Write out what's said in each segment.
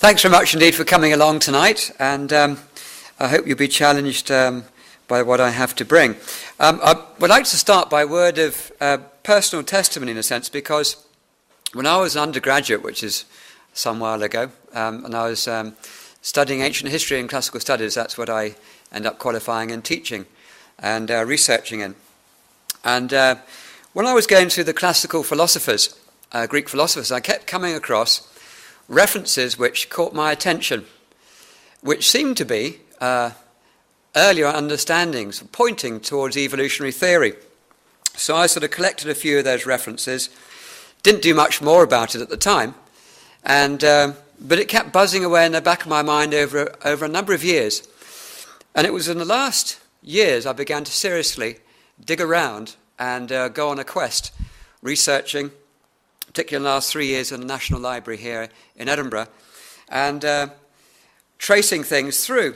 Thanks very much indeed for coming along tonight, and I hope you'll be challenged by what I have to bring. I would like to start by a word of personal testimony in a sense, because when I was an undergraduate, which is some while ago, and I was studying ancient history and classical studies, that's what I ended up qualifying and teaching and researching in. And when I was going through the classical philosophers, Greek philosophers, I kept coming across references which caught my attention, which seemed to be earlier understandings pointing towards evolutionary theory. So I sort of collected a few of those references, didn't do much more about it at the time, and but it kept buzzing away in the back of my mind over a number of years. And it was in the last years I began to seriously dig around and go on a quest, researching, particularly in the last 3 years in the National Library here in Edinburgh, and tracing things through.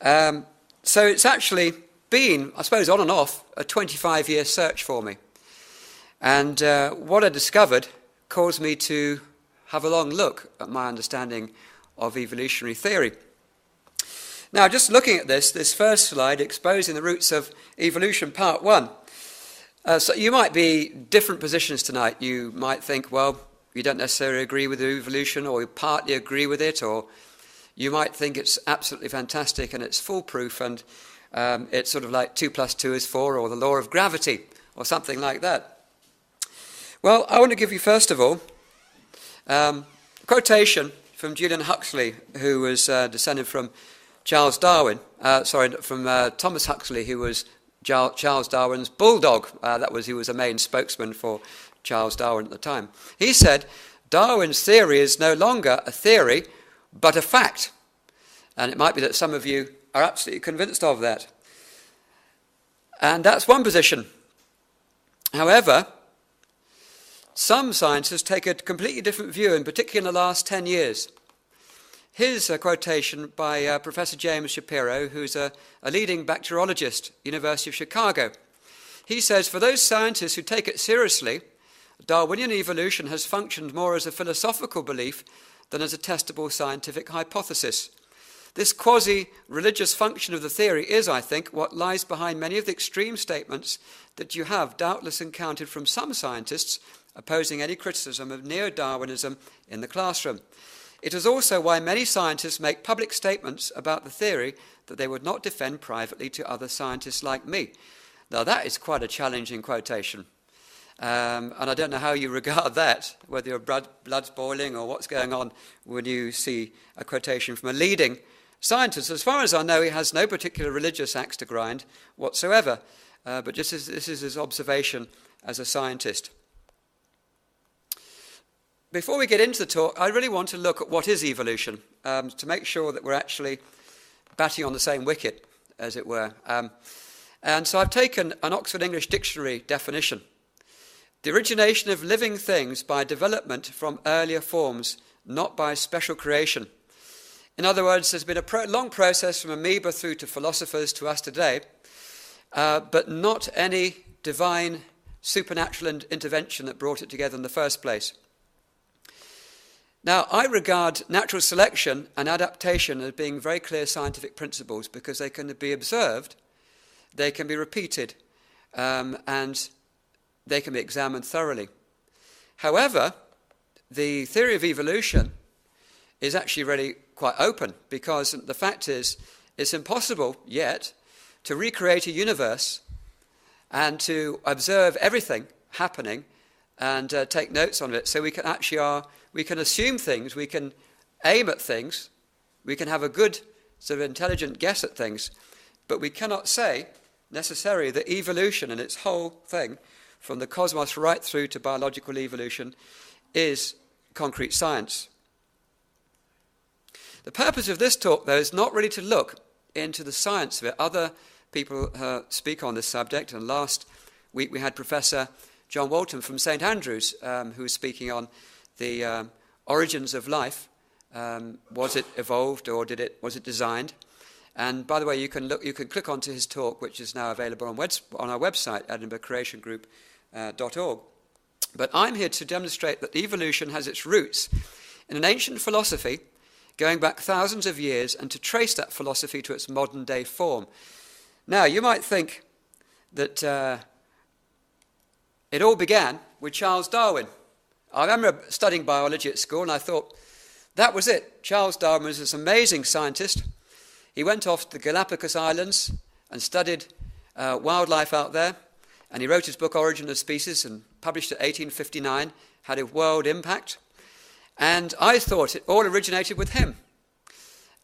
So it's actually been, I suppose, on and off, a 25-year search for me. And what I discovered caused me to have a long look at my understanding of evolutionary theory. Now, just looking at this first slide, exposing the roots of evolution, part one. So you might be different positions tonight. You might think, well, you don't necessarily agree with evolution, or you partly agree with it, or you might think it's absolutely fantastic and it's foolproof, and it's sort of like 2 + 2 is 4, or the law of gravity, or something like that. Well, I want to give you, first of all, a quotation from Julian Huxley, who was descended from Charles Darwin, from Thomas Huxley, who was Charles Darwin's bulldog. He was a main spokesman for Charles Darwin at the time. He said, Darwin's theory is no longer a theory, but a fact. And it might be that some of you are absolutely convinced of that. And that's one position. However, some scientists take a completely different view, in particular in the last 10 years. Here's a quotation by Professor James Shapiro, who's a leading bacteriologist, University of Chicago. He says, for those scientists who take it seriously, Darwinian evolution has functioned more as a philosophical belief than as a testable scientific hypothesis. This quasi-religious function of the theory is, I think, what lies behind many of the extreme statements that you have doubtless encountered from some scientists opposing any criticism of neo-Darwinism in the classroom. It is also why many scientists make public statements about the theory that they would not defend privately to other scientists like me. Now, that is quite a challenging quotation. And I don't know how you regard that, whether your blood's boiling or what's going on when you see a quotation from a leading scientist. As far as I know, he has no particular religious axe to grind whatsoever, but this is his observation as a scientist. Before we get into the talk, I really want to look at what is evolution, to make sure that we're actually batting on the same wicket, as it were. And so I've taken an Oxford English Dictionary definition. The origination of living things by development from earlier forms, not by special creation. In other words, there's been a long process from amoeba through to philosophers to us today, but not any divine supernatural intervention that brought it together in the first place. Now, I regard natural selection and adaptation as being very clear scientific principles, because they can be observed, they can be repeated, and they can be examined thoroughly. However, the theory of evolution is actually really quite open, because the fact is, it's impossible yet to recreate a universe and to observe everything happening and take notes on it. So we can assume things, we can aim at things, we can have a good sort of intelligent guess at things, but we cannot say necessarily that evolution and its whole thing, from the cosmos right through to biological evolution, is concrete science. The purpose of this talk, though, is not really to look into the science of it. Other people speak on this subject, and last week we had Professor John Walton from St Andrews, who was speaking on the origins of life. Was it evolved, or was it designed? And by the way, you can click onto his talk, which is now available on our website, edinburghcreationgroup.org. But I'm here to demonstrate that evolution has its roots in an ancient philosophy going back thousands of years, and to trace that philosophy to its modern-day form. Now, you might think that it all began with Charles Darwin. I remember studying biology at school, and I thought, that was it. Charles Darwin was this amazing scientist. He went off to the Galapagos Islands and studied wildlife out there, and he wrote his book Origin of Species and published it in 1859, had a world impact. And I thought it all originated with him.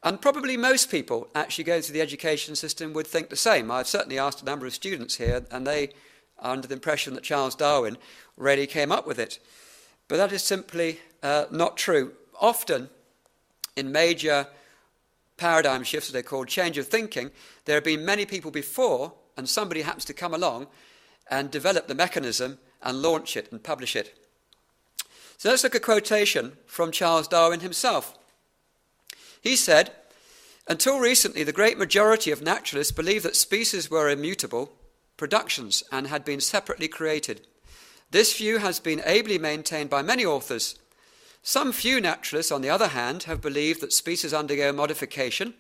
And probably most people actually going through the education system would think the same. I've certainly asked a number of students here, and they are under the impression that Charles Darwin really came up with it. But that is simply not true. Often, in major paradigm shifts, as they're called, change of thinking, there have been many people before, and somebody happens to come along and develop the mechanism and launch it and publish it. So let's look at a quotation from Charles Darwin himself. He said, "Until recently, the great majority of naturalists believed that species were immutable productions and had been separately created. This view has been ably maintained by many authors. Some few naturalists, on the other hand, have believed that species undergo modification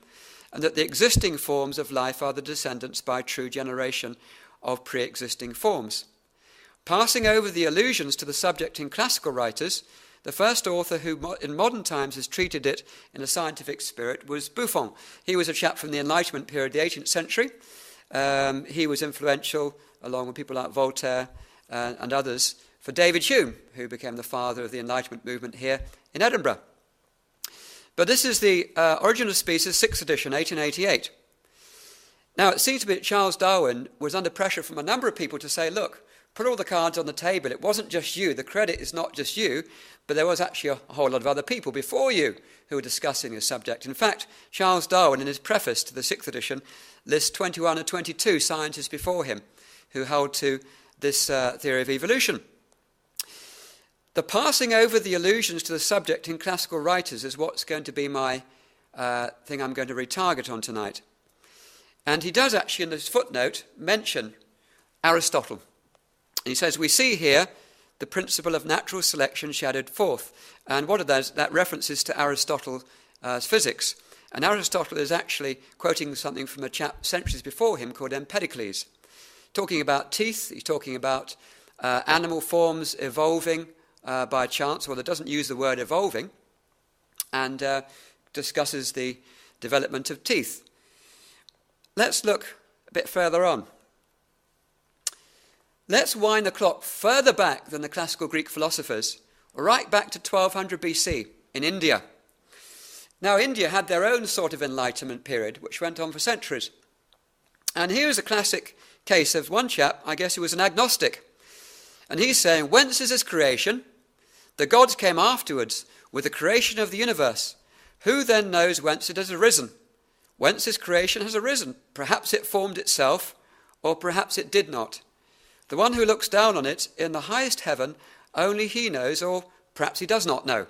and that the existing forms of life are the descendants by true generation of pre-existing forms. Passing over the allusions to the subject in classical writers, the first author who in modern times has treated it in a scientific spirit was Buffon. He was a chap from the Enlightenment period, the 18th century. He was influential, along with people like Voltaire and others, for David Hume, who became the father of the Enlightenment movement here in Edinburgh. But this is the Origin of Species, 6th edition, 1888. Now, it seems to me that Charles Darwin was under pressure from a number of people to say, look, put all the cards on the table. It wasn't just you. The credit is not just you, but there was actually a whole lot of other people before you who were discussing this subject. In fact, Charles Darwin, in his preface to the 6th edition, lists 21 or 22 scientists before him who held to this theory of evolution. The passing over the allusions to the subject in classical writers is what's going to be my thing I'm going to retarget on tonight. And he does actually, in this footnote, mention Aristotle. And he says, we see here the principle of natural selection shadowed forth. And what are those? That references to Aristotle's physics. And Aristotle is actually quoting something from a chap centuries before him called Empedocles. Talking about teeth, he's talking about animal forms evolving by chance, well, it doesn't use the word evolving, and discusses the development of teeth. Let's look a bit further on. Let's wind the clock further back than the classical Greek philosophers, right back to 1200 BC in India. Now, India had their own sort of enlightenment period, which went on for centuries. And here's a classic case of one chap, I guess, who was an agnostic. And he's saying, whence is this creation? The gods came afterwards with the creation of the universe. Who then knows whence it has arisen? Whence this creation has arisen? Perhaps it formed itself, or perhaps it did not. The one who looks down on it in the highest heaven, only he knows, or perhaps he does not know.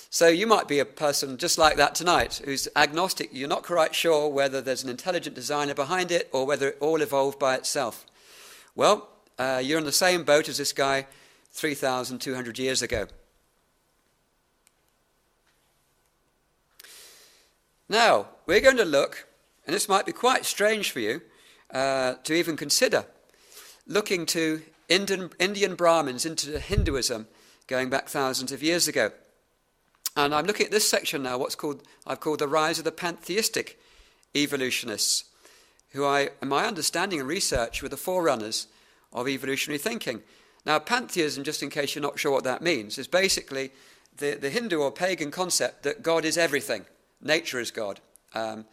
So you might be a person just like that tonight, who's agnostic. You're not quite sure whether there's an intelligent designer behind it or whether it all evolved by itself. Well, you're in the same boat as this guy 3,200 years ago. Now, we're going to look, and this might be quite strange for you to even consider, looking to Indian Brahmins into Hinduism going back thousands of years ago. And I'm looking at this section now, I've called the rise of the pantheistic evolutionists, who in my understanding and research, were the forerunners of evolutionary thinking. Now, pantheism, just in case you're not sure what that means, is basically the Hindu or pagan concept that God is everything. Nature is God. So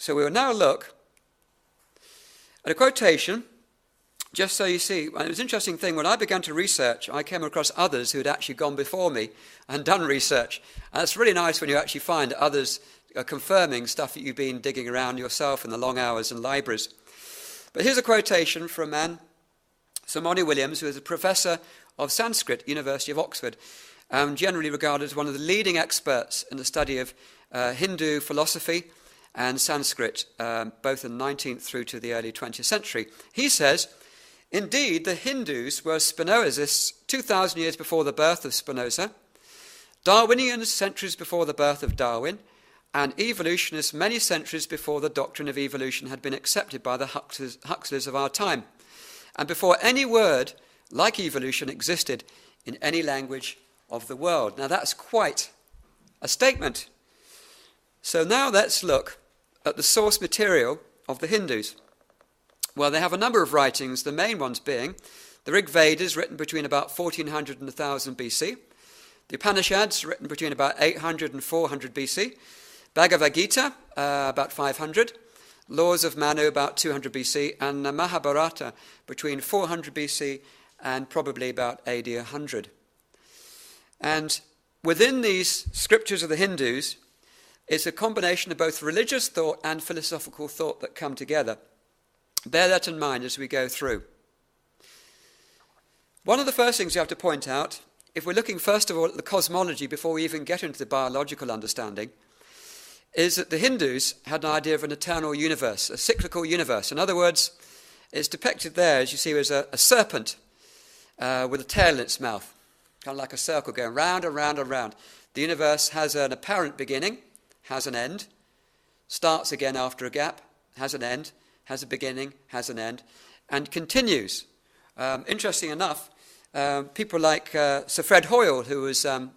we will now look at a quotation, just so you see. And it was an interesting thing. When I began to research, I came across others who had actually gone before me and done research. And it's really nice when you actually find others confirming stuff that you've been digging around yourself in the long hours in libraries. But here's a quotation from a man, Sir Moni Williams, who is a professor of Sanskrit, University of Oxford, generally regarded as one of the leading experts in the study of Hindu philosophy and Sanskrit, both in the 19th through to the early 20th century. He says, indeed, the Hindus were Spinozists 2,000 years before the birth of Spinoza. Darwinians centuries before the birth of Darwin, and evolutionists many centuries before the doctrine of evolution had been accepted by the Huxleys of our time, and before any word like evolution existed in any language of the world. Now that's quite a statement. So now let's look at the source material of the Hindus. Well, they have a number of writings, the main ones being the Rig Vedas, written between about 1400 and 1000 BC, the Upanishads, written between about 800 and 400 BC, Bhagavad Gita, about 500, Laws of Manu, about 200 BC, and the Mahabharata, between 400 BC and probably about AD 100. And within these scriptures of the Hindus, it's a combination of both religious thought and philosophical thought that come together. Bear that in mind as we go through. One of the first things you have to point out, if we're looking first of all at the cosmology before we even get into the biological understanding, is that the Hindus had an idea of an eternal universe, a cyclical universe. In other words, it's depicted there, as you see, as a serpent with a tail in its mouth, kind of like a circle going round and round and round. The universe has an apparent beginning, has an end, starts again after a gap, has an end, has a beginning, has an end, and continues. Interesting enough, people like Sir Fred Hoyle, who was a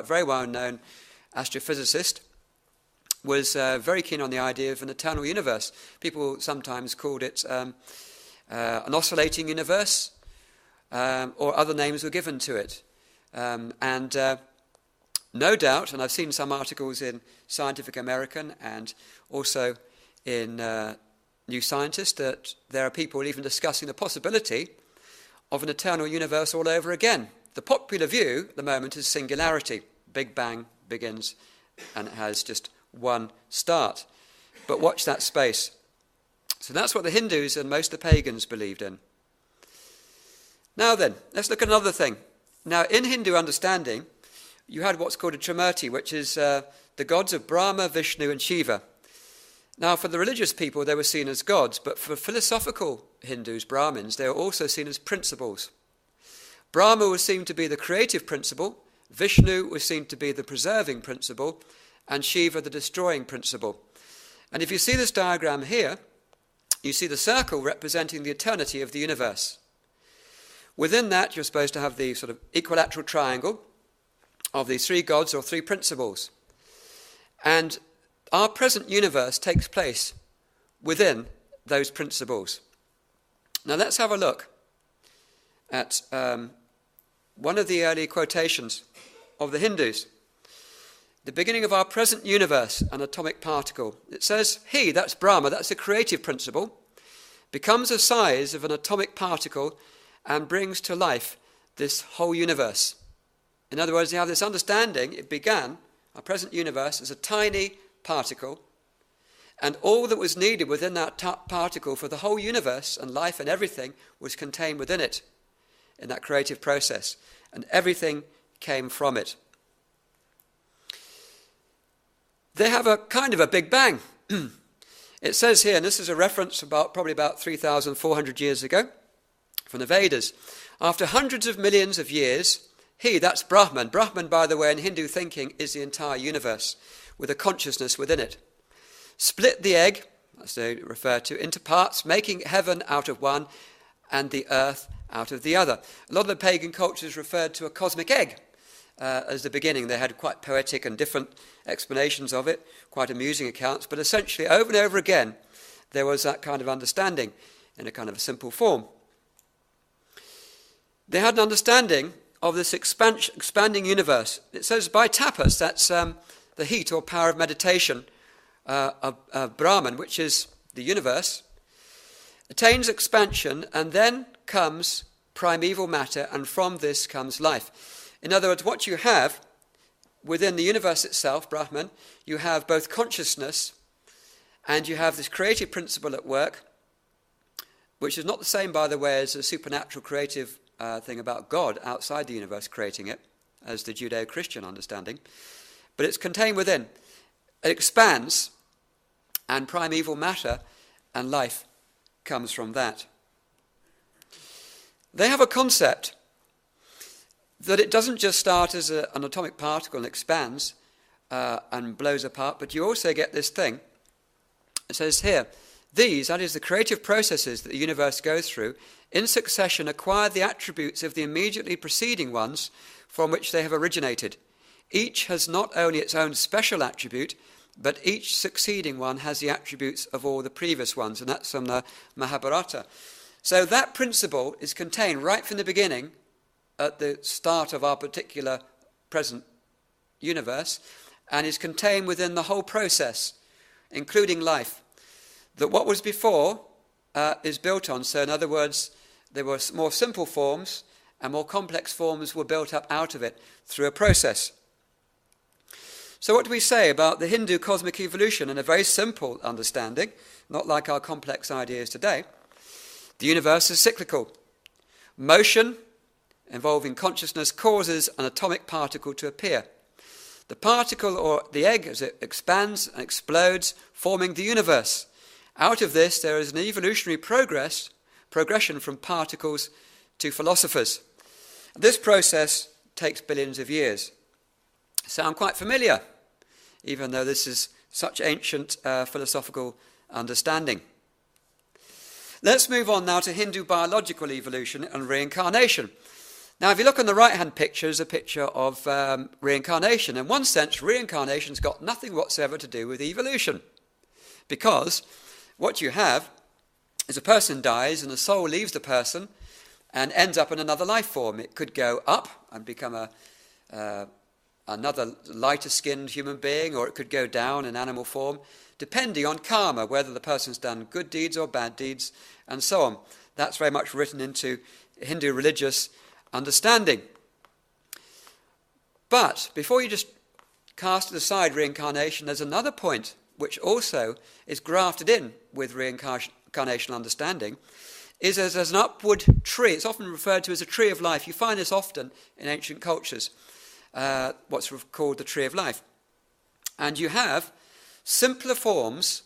very well-known astrophysicist, was very keen on the idea of an eternal universe. People sometimes called it an oscillating universe, or other names were given to it. No doubt, and I've seen some articles in Scientific American and also in New Scientist, that there are people even discussing the possibility of an eternal universe all over again. The popular view at the moment is singularity. Big Bang begins and it has just one start. But watch that space. So that's what the Hindus and most of the pagans believed in. Now then, let's look at another thing. Now, in Hindu understanding, you had what's called a Trimurti, which is the gods of Brahma, Vishnu, and Shiva. Now, for the religious people, they were seen as gods, but for philosophical Hindus, Brahmins, they were also seen as principles. Brahma was seen to be the creative principle, Vishnu was seen to be the preserving principle, and Shiva the destroying principle. And if you see this diagram here, you see the circle representing the eternity of the universe. Within that, you're supposed to have the sort of equilateral triangle of these three gods or three principles. And our present universe takes place within those principles. Now let's have a look at one of the early quotations of the Hindus. The beginning of our present universe, an atomic particle. It says, he, that's Brahma, that's the creative principle, becomes the size of an atomic particle and brings to life this whole universe. In other words, you have this understanding, it began, our present universe, as a tiny particle, and all that was needed within that particle for the whole universe and life and everything was contained within it, in that creative process, and everything came from it. They have a kind of a Big Bang. It says here, and this is a reference probably about 3,400 years ago, from the Vedas, after hundreds of millions of years, he, that's Brahman. Brahman, by the way, in Hindu thinking, is the entire universe, with a consciousness within it. Split the egg, as they refer to, into parts, making heaven out of one and the earth out of the other. A lot of the pagan cultures referred to a cosmic egg as the beginning. They had quite poetic and different explanations of it, quite amusing accounts, but essentially over and over again there was that kind of understanding in a kind of a simple form. They had an understanding of this expanding universe. It says by tapas, that's the heat or power of meditation of Brahman, which is the universe, attains expansion, and then comes primeval matter, and from this comes life. In other words, what you have within the universe itself, Brahman, you have both consciousness and you have this creative principle at work, which is not the same, by the way, as a supernatural creative thing about God outside the universe creating it, as the Judeo-Christian understanding. But it's contained within. It expands, and primeval matter and life comes from that. They have a concept that it doesn't just start as an atomic particle and expands and blows apart, but you also get this thing. It says here, these, that is the creative processes that the universe goes through, in succession acquire the attributes of the immediately preceding ones from which they have originated. Each has not only its own special attribute, but each succeeding one has the attributes of all the previous ones, and that's from the Mahabharata. So that principle is contained right from the beginning, at the start of our particular present universe, and is contained within the whole process, including life. That what was before is built on. So in other words, there were more simple forms and more complex forms were built up out of it through a process. So what do we say about the Hindu cosmic evolution in a very simple understanding, not like our complex ideas today? The universe is cyclical. Motion involving consciousness causes an atomic particle to appear. The particle, or the egg, as it expands and explodes, forming the universe. Out of this, there is an evolutionary progression from particles to philosophers. This process takes billions of years. Sound quite familiar, even though this is such ancient philosophical understanding. Let's move on now to Hindu biological evolution and reincarnation. Now, if you look on the right-hand picture, is a picture of reincarnation. In one sense, reincarnation's got nothing whatsoever to do with evolution, because what you have is a person dies and the soul leaves the person and ends up in another life form. It could go up and become another lighter-skinned human being, or it could go down in animal form, depending on karma, whether the person's done good deeds or bad deeds, and so on. That's very much written into Hindu religious understanding. But before you just cast aside reincarnation, there's another point which also is grafted in with reincarnational understanding, is as an upward tree. It's often referred to as a tree of life. You find this often in ancient cultures, what's called the tree of life. And you have simpler forms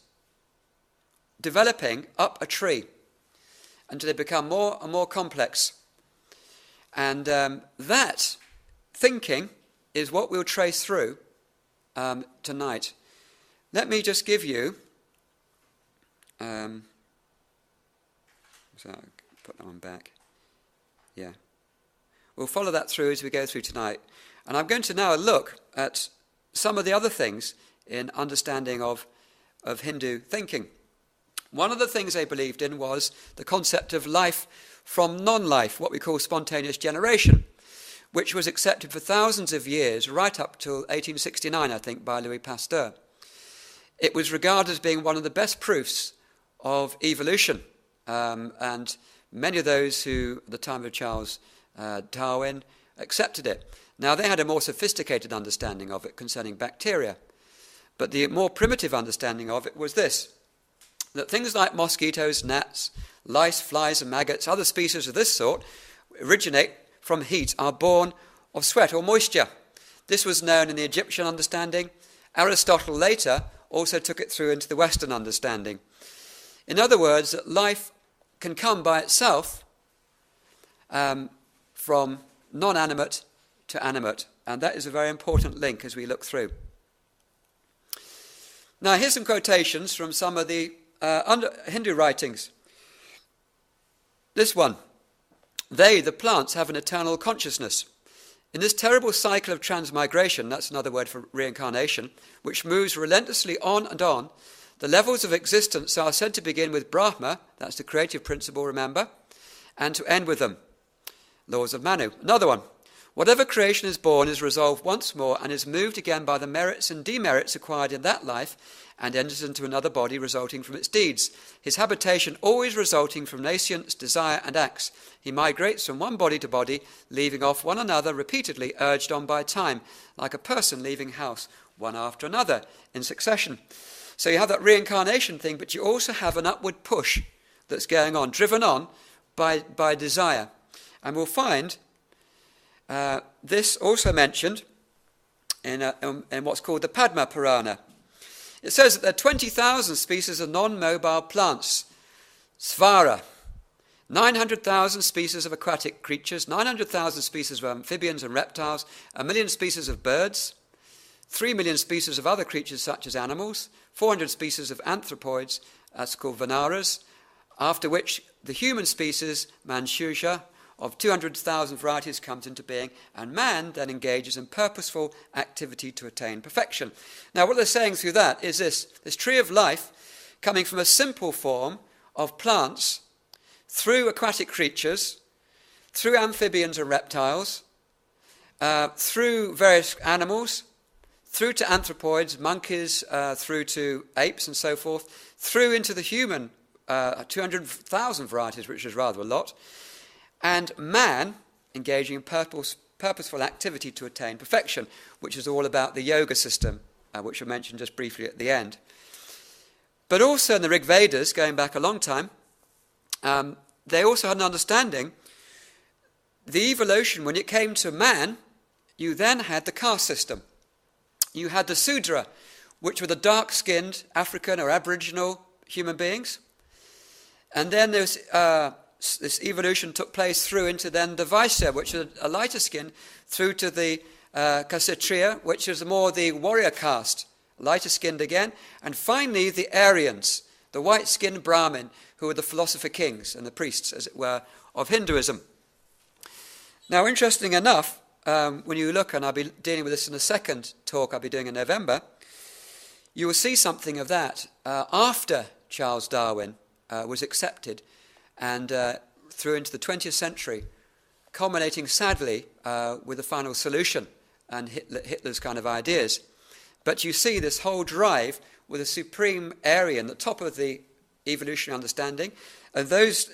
developing up a tree until they become more and more complex. And that thinking is what we'll trace through tonight. Let me just give you, so I'll put that one back. Yeah. We'll follow that through as we go through tonight. And I'm going to now look at some of the other things in understanding of Hindu thinking. One of the things they believed in was the concept of life from non-life, what we call spontaneous generation, which was accepted for thousands of years, right up till 1869, I think, by Louis Pasteur. It was regarded as being one of the best proofs of evolution, and many of those who, at the time of Charles Darwin, accepted it. Now, they had a more sophisticated understanding of it concerning bacteria, but the more primitive understanding of it was this, that things like mosquitoes, gnats, lice, flies and maggots, other species of this sort, originate from heat, are born of sweat or moisture. This was known in the Egyptian understanding. Aristotle later also took it through into the Western understanding. In other words, that life can come by itself from non-animate to animate, and that is a very important link as we look through. Now, here's some quotations from some of the Hindu writings. This one, they, the plants, have an eternal consciousness. In this terrible cycle of transmigration, that's another word for reincarnation, which moves relentlessly on and on, the levels of existence are said to begin with Brahma, that's the creative principle, remember, and to end with them, laws of Manu. Another one, whatever creation is born is resolved once more and is moved again by the merits and demerits acquired in that life and enters into another body resulting from its deeds. His habitation always resulting from nascience, desire and acts. He migrates from one body to body, leaving off one another repeatedly, urged on by time, like a person leaving house, one after another, in succession. So you have that reincarnation thing, but you also have an upward push that's going on, driven on by desire. And we'll find this also mentioned in what's called the Padma Purana. It says that there are 20,000 species of non-mobile plants, svara. 900,000 species of aquatic creatures, 900,000 species of amphibians and reptiles, 1 million species of birds, 3 million species of other creatures such as animals, 400 species of anthropoids, that's called Vanaras, after which the human species, Manchuria, of 200,000 varieties comes into being, and man then engages in purposeful activity to attain perfection. Now what they're saying through that is this tree of life coming from a simple form of plants through aquatic creatures, through amphibians and reptiles, through various animals, through to anthropoids, monkeys, through to apes and so forth, through into the human, 200,000 varieties, which is rather a lot, and man engaging in purposeful activity to attain perfection, which is all about the yoga system, which I mentioned just briefly at the end. But also in the Rig Vedas, going back a long time, they also had an understanding, the evolution, when it came to man, you then had the caste system. You had the Sudra, which were the dark-skinned African or Aboriginal human beings. And then this evolution took place through into then the Vaishya, which are a lighter skin, through to the Kshatriya, which is more the warrior caste, lighter skinned again. And finally the Aryans, the white-skinned Brahmin, who were the philosopher kings and the priests, as it were, of Hinduism. Now, interesting enough, when you look, and I'll be dealing with this in the second talk I'll be doing in November, you will see something of that after Charles Darwin was accepted and through into the 20th century, culminating sadly with the final solution and Hitler's kind of ideas. But you see this whole drive with a supreme Aryan, the top of the evolutionary understanding. And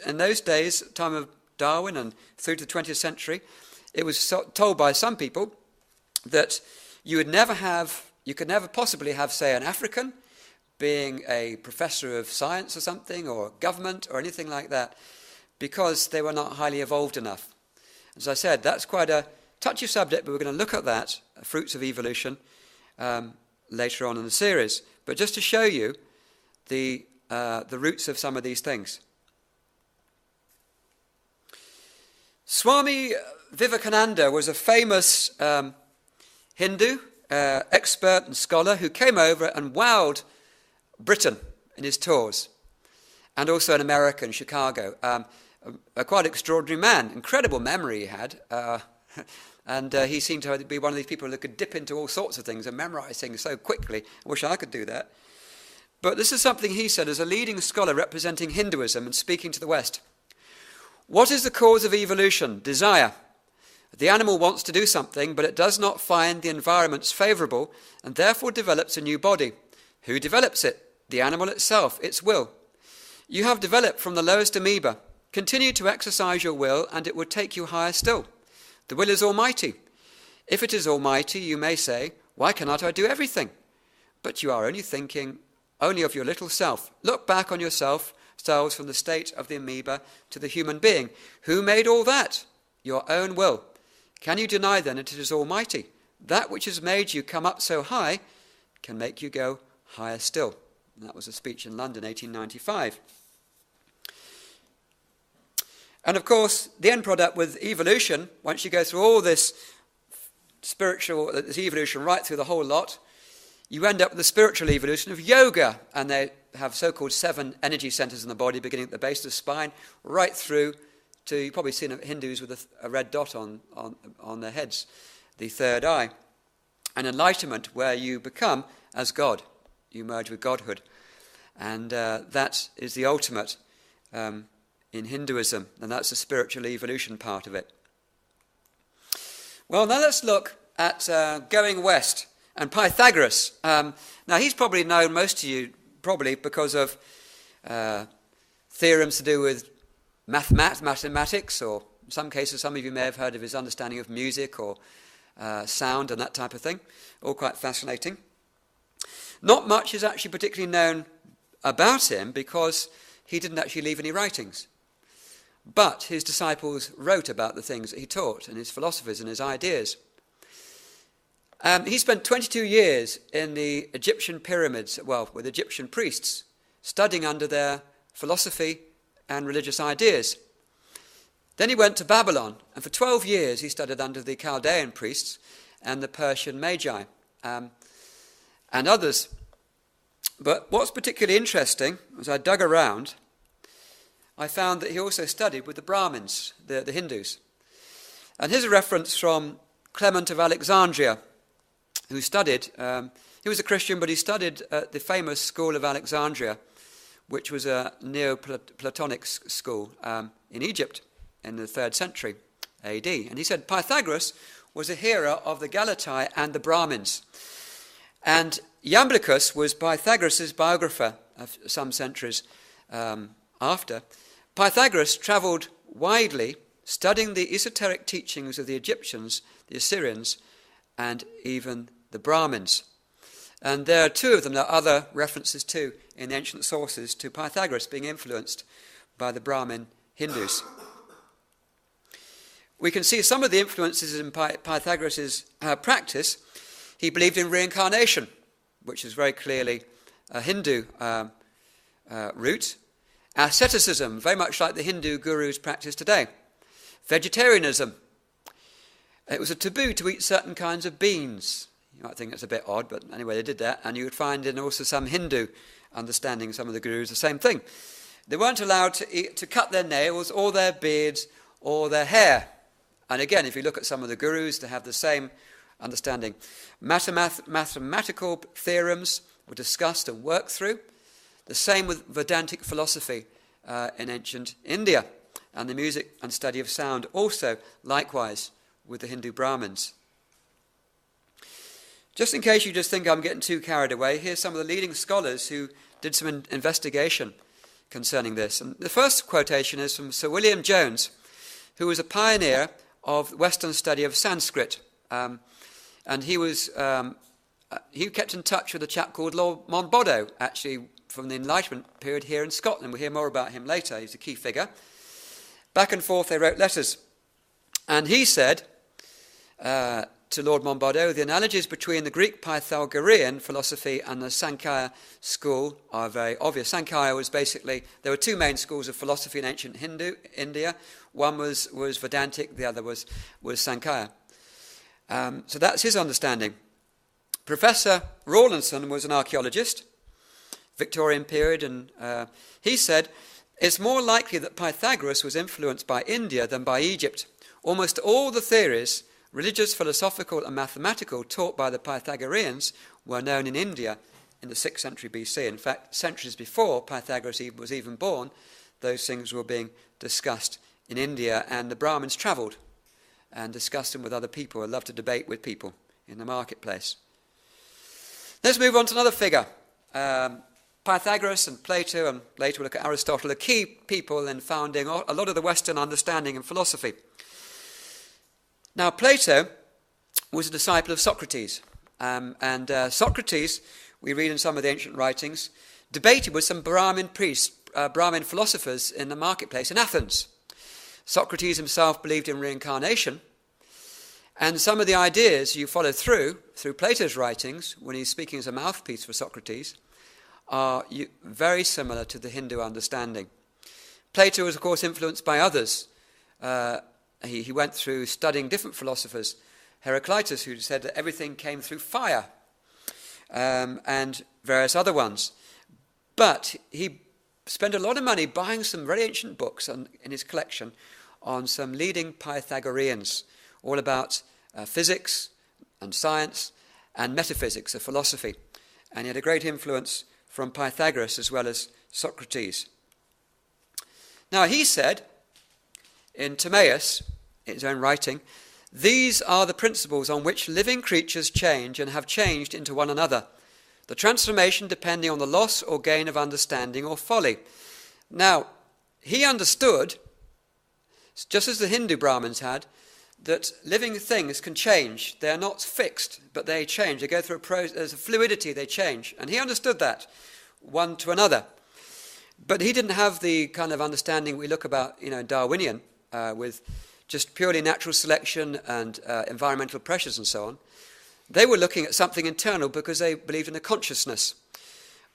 in those days, time of Darwin and through to the 20th century, it was told by some people that you could never possibly have, say, an African being a professor of science or something, or government or anything like that, because they were not highly evolved enough. As I said, that's quite a touchy subject, but we're going to look at that, fruits of evolution, later on in the series. But just to show you the roots of some of these things. Swami Vivekananda was a famous Hindu expert and scholar who came over and wowed Britain in his tours, and also in America, in Chicago. A quite extraordinary man, incredible memory he had, and he seemed to be one of these people who could dip into all sorts of things and memorize things so quickly. I wish I could do that. But this is something he said as a leading scholar representing Hinduism and speaking to the West. What is the cause of evolution? Desire. The animal wants to do something, but it does not find the environments favorable and therefore develops a new body. Who develops it? The animal itself, its will. You have developed from the lowest amoeba. Continue to exercise your will and it will take you higher still. The will is almighty. If it is almighty, you may say, why cannot I do everything? But you are only thinking only of your little self. Look back on yourselves from the state of the amoeba to the human being. Who made all that? Your own will. Can you deny then that it is almighty? That which has made you come up so high can make you go higher still. And that was a speech in London, 1895. And of course, the end product with evolution, once you go through all this this evolution right through the whole lot, you end up with the spiritual evolution of yoga. And they have so-called 7 energy centers in the body, beginning at the base of the spine, right through to, you've probably seen Hindus with a red dot on their heads, the third eye. And enlightenment, where you become as God. You merge with Godhood. And that is the ultimate in Hinduism, and that's the spiritual evolution part of it. Well, now let's look at going west and Pythagoras. Now, he's probably known, most of you, probably because of theorems to do with mathematics, or in some cases, some of you may have heard of his understanding of music or sound and that type of thing. All quite fascinating. Not much is actually particularly known about him because he didn't actually leave any writings. But his disciples wrote about the things that he taught and his philosophies and his ideas. He spent 22 years in the Egyptian pyramids, with Egyptian priests, studying under their philosophy and religious ideas. Then he went to Babylon, and for 12 years he studied under the Chaldean priests and the Persian magi and others. But what's particularly interesting, as I dug around, I found that he also studied with the Brahmins, the Hindus. And here's a reference from Clement of Alexandria, who studied, he was a Christian, but he studied at the famous school of Alexandria, which was a Neoplatonic school in Egypt in the 3rd century AD. And he said Pythagoras was a hearer of the Galatai and the Brahmins. And Iamblichus was Pythagoras' biographer of some centuries after. Pythagoras travelled widely, studying the esoteric teachings of the Egyptians, the Assyrians, and even the Brahmins. And there are two of them. There are other references too in the ancient sources to Pythagoras being influenced by the Brahmin Hindus. We can see some of the influences in Pythagoras' practice. He believed in reincarnation, which is very clearly a Hindu root. Asceticism, very much like the Hindu gurus practice today. Vegetarianism. It was a taboo to eat certain kinds of beans. You might think that's a bit odd, but anyway, they did that. And you would find in also some Hindu understanding, some of the gurus, the same thing. They weren't allowed to cut their nails or their beards or their hair. And again, if you look at some of the gurus, they have the same understanding. Mathematical theorems were discussed and worked through. The same with Vedantic philosophy in ancient India. And the music and study of sound also likewise with the Hindu Brahmins. Just in case you just think I'm getting too carried away, here's some of the leading scholars who did some investigation concerning this. And the first quotation is from Sir William Jones, who was a pioneer of Western study of Sanskrit. And he kept in touch with a chap called Lord Monboddo, actually from the Enlightenment period here in Scotland. We'll hear more about him later. He's a key figure. Back and forth they wrote letters. And he said to Lord Monboddo, the analogies between the Greek Pythagorean philosophy and the Sankhya school are very obvious. Sankhya was basically, there were two main schools of philosophy in ancient India. One was Vedantic, the other was Sankhya. So that's his understanding. Professor Rawlinson was an archaeologist, Victorian period, and he said, it's more likely that Pythagoras was influenced by India than by Egypt. Almost all the theories, religious, philosophical and mathematical, taught by the Pythagoreans were known in India in the 6th century BC. In fact, centuries before Pythagoras was even born, those things were being discussed in India, and the Brahmins travelled and discussed them with other people. I love to debate with people in the marketplace. Let's move on to another figure. Pythagoras and Plato, and later we'll look at Aristotle, are key people in founding a lot of the Western understanding and philosophy. Now, Plato was a disciple of Socrates, and Socrates, we read in some of the ancient writings, debated with some Brahmin priests, Brahmin philosophers in the marketplace in Athens. Socrates himself believed in reincarnation, and some of the ideas you follow through Plato's writings, when he's speaking as a mouthpiece for Socrates, are very similar to the Hindu understanding. Plato was, of course, influenced by others. He went through studying different philosophers. Heraclitus, who said that everything came through fire, and various other ones. But he spent a lot of money buying some very ancient books in his collection on some leading Pythagoreans, all about physics and science and metaphysics of philosophy. And he had a great influence from Pythagoras as well as Socrates. Now, he said in Timaeus, in his own writing, these are the principles on which living creatures change and have changed into one another, the transformation depending on the loss or gain of understanding or folly. Now, he understood, just as the Hindu Brahmins had, that living things can change. They are not fixed, but they change. They go through a process, there's a fluidity, they change. And he understood that, one to another. But he didn't have the kind of understanding we look about, Darwinian, with just purely natural selection and environmental pressures and so on. They were looking at something internal because they believed in a consciousness.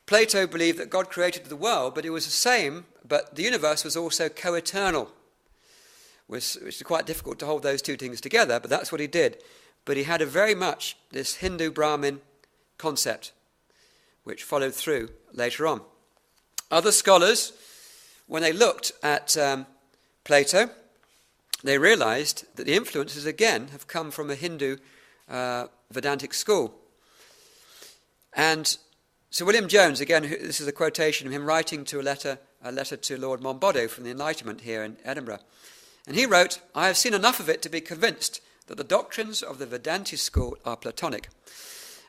Plato believed that God created the world, but it was the same, but the universe was also co-eternal. which is quite difficult to hold those two things together, but that's what he did. But he had a very much this Hindu Brahmin concept, which followed through later on. Other scholars, when they looked at Plato, they realized that the influences again have come from a Hindu Vedantic school. And Sir William Jones, again, this is a quotation of him writing to a letter to Lord Monboddo from the Enlightenment here in Edinburgh. And he wrote, "I have seen enough of it to be convinced that the doctrines of the Vedanta school are Platonic."